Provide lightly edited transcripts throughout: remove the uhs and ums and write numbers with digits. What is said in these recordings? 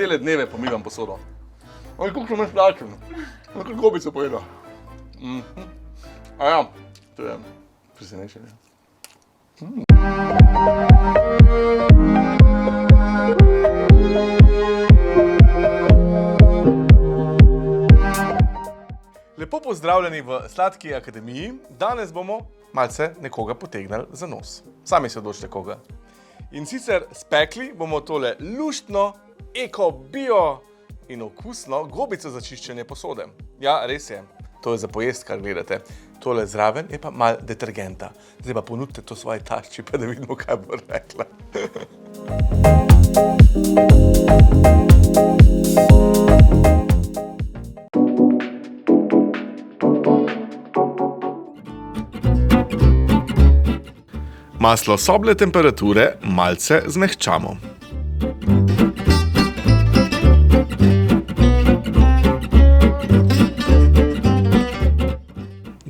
cele dneve pomivam posodo. Koliko sem jaz plačen? Koliko gobico pojedel? A ja, to je presenečenje. Lepo pozdravljeni v Sladki akademiji. Danes bomo malce nekoga potegnili za nos. Sami se odločite koga. In sicer spekli bomo tole luštno, eko, bio in okusno gobico za čiščenje posode. Ja, res je. To je za pojest, kar gledate. Tole zraven je pa malo detergenta. Zdaj pa ponudite to svoji tašči, pa da vidimo, kaj bo rekla. Maslo soble temperature malce zmehčamo.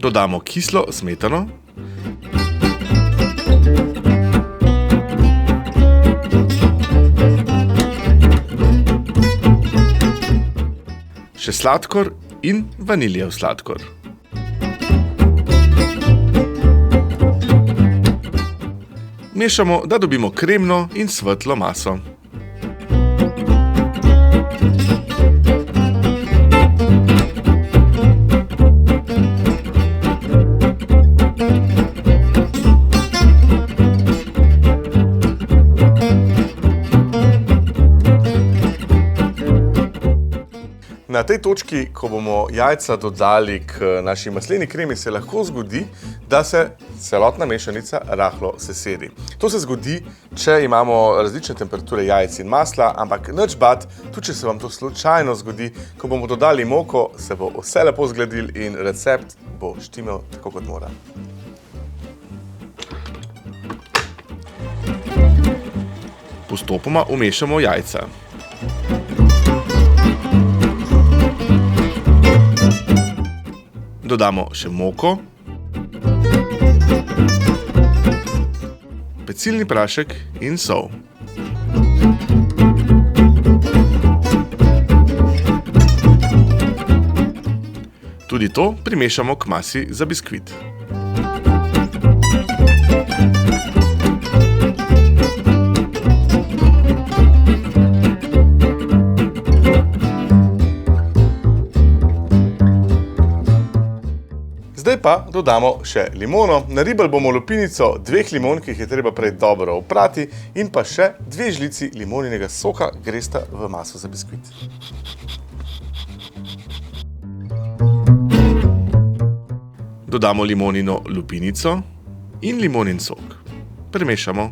Dodamo kislo smetano. Še sladkor in vaniljev sladkor. Mešamo, da dobimo kremno in svetlo maso. Na tej točki, ko bomo jajca dodali k naši masleni kremi, se lahko zgodi, da se celotna mešanica rahlo sesedi. To se zgodi, če imamo različne temperature jajc in masla, ampak nič bati, tudi če se vam to slučajno zgodi, ko bomo dodali moko, se bo vse lepo zgladil in recept bo štimel tako, kot mora. Postopoma umešamo jajca. Dodamo še moko, pecilni prašek in sol. Tudi to primešamo k masi za biskvit. Zdaj pa dodamo še limono. Naribali bomo lupinico 2 limon, ki jih je treba prej dobro oprati, in pa še 2 žlici limoninega soka gresta v maso za biskvit. Dodamo limonino lupinico in limonin sok. Premešamo.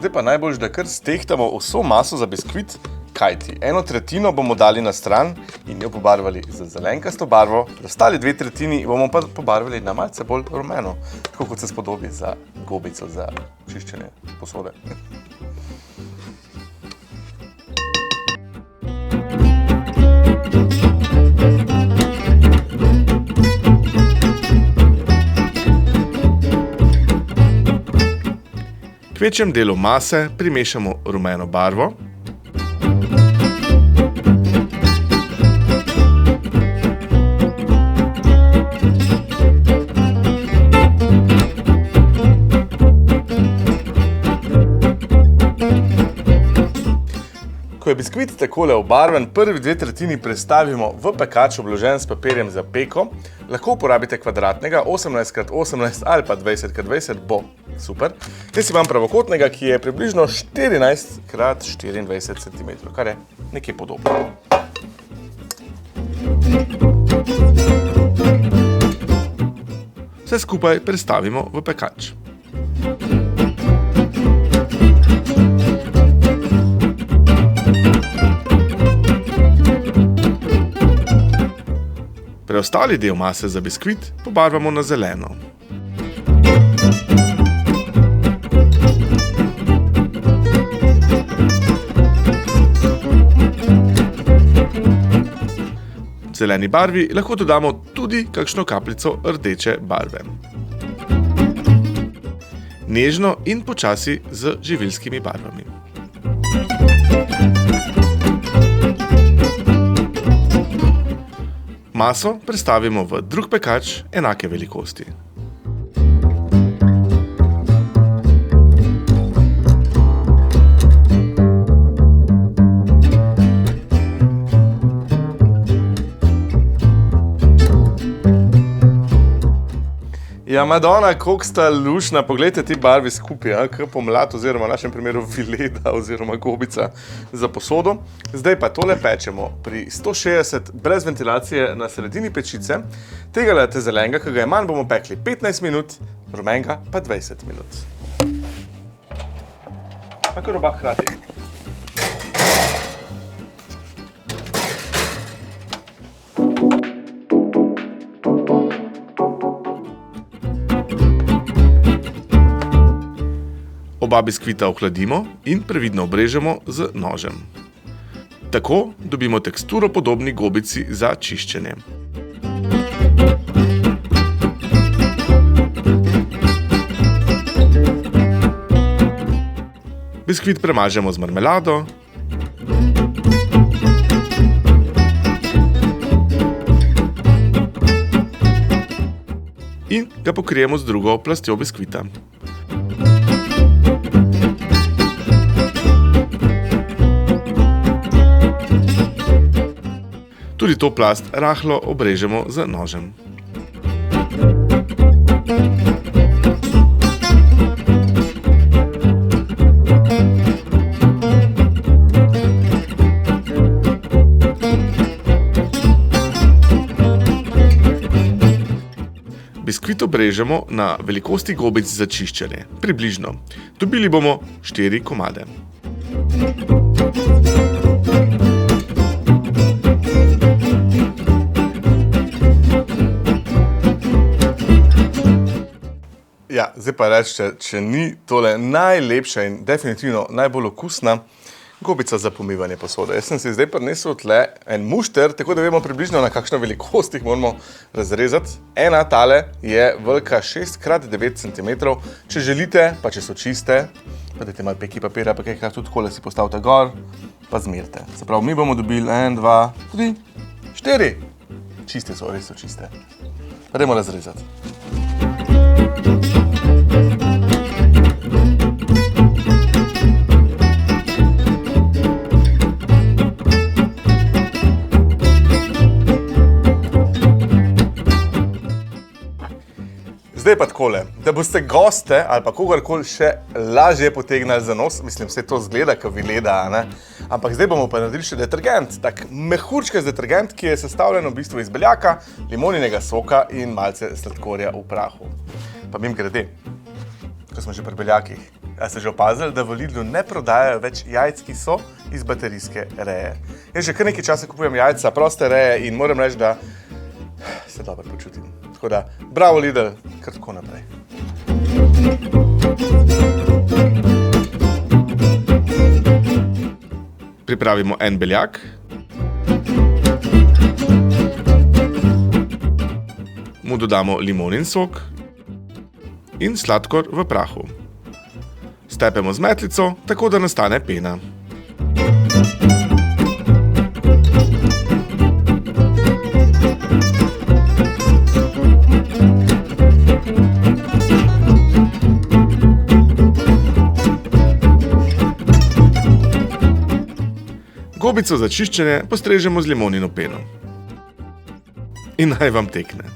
Zdaj pa najboljše, da kar stehtamo vso maso za biskvit, kajti 1/3 bomo dali na stran in jo pobarvali z zelenkasto barvo, ostali 2/3 bomo pa pobarvali na malce bolj rumeno, tako kot se spodobi za gobico za čiščenje posode. K večjem delu mase primešamo rumeno barvo. Ko je biskvit takole obarven, prvi 2/3 prestavimo v pekač obložen s papirjem za peko. Lahko uporabite kvadratnega, 18x18 ali pa 20x20, bo super. Jaz imam pravokotnega, ki je približno 14x24 cm, kar je nekje podobno. Vse skupaj prestavimo v pekač. Preostali del mase za biskvit pobarvamo na zeleno. zeleni barvi lahko dodamo tudi kakšno kapljico rdeče barve. Nežno in počasi z živilskimi barvami. Maso prestavimo v drug pekač enake velikosti. Ja, Madonna, koliko sta luštna, poglejte ti barvi skupaj, kot pomlad oziroma v našem primeru vileda oziroma gobica za posodo. Zdaj pa tole pečemo pri 160 brez ventilacije na sredini pečice. Tega zelenega, ki ga je manj, bomo pekli 15 minut, rumenega pa 20 minut. Tako oba hkrati. Oba biskvita ohladimo in previdno obrežemo z nožem. Tako dobimo teksturo podobni gobici za čiščenje. Biskvit premažemo z marmelado. In ga pokrijemo z drugo plastjo biskvita. Tudi to plast rahlo obrežemo z nožem. Biskvit obrežemo na velikosti gobic za čiščenje, približno. Dobili bomo 4 komade. Ja, zdaj pa rečete, če ni tole najlepša in definitivno najbolj okusna gobica za pomivanje posode. Jaz sem si zdaj prinesel tle en mušter, tako da vemo približno na kakšno velikost jih moramo razrezati. Ena tale je velika 6x9 cm. Če želite, pa če so čiste, pa dajte malo peki papira, pa kaj tudi takole si postavite gor, pa zmerite. Se pravi, mi bomo dobili 1, 2, 3, 4. Čiste so, res so čiste. Pa dajmo razrezati. Zdaj pa takole, da boste goste ali pa kogarkoli še lažje potegnali za nos, mislim, vse to zgleda kot vileda, ne? Ampak zdaj bomo pa naredili še detergent, tak mehurčkast detergent, ki je sestavljen v bistvu iz beljaka, limoninega soka in malce sladkorja v prahu. Pa mimogrede, ko smo že pri beljakih, a ste že opazili, da v Lidlu ne prodajajo več jajc, ki so iz baterijske reje. Jaz že kar nekaj časa kupujem jajca proste reje in moram reči, da se dobro počutim. Tako da, bravo Lidl, kar tako naprej. Pripravimo en beljak. Mu dodamo limonin sok in sladkor v prahu. Stepemo z metlico, tako da nastane pena. Gobico za čiščenje postrežemo z limonino peno. In naj vam tekne.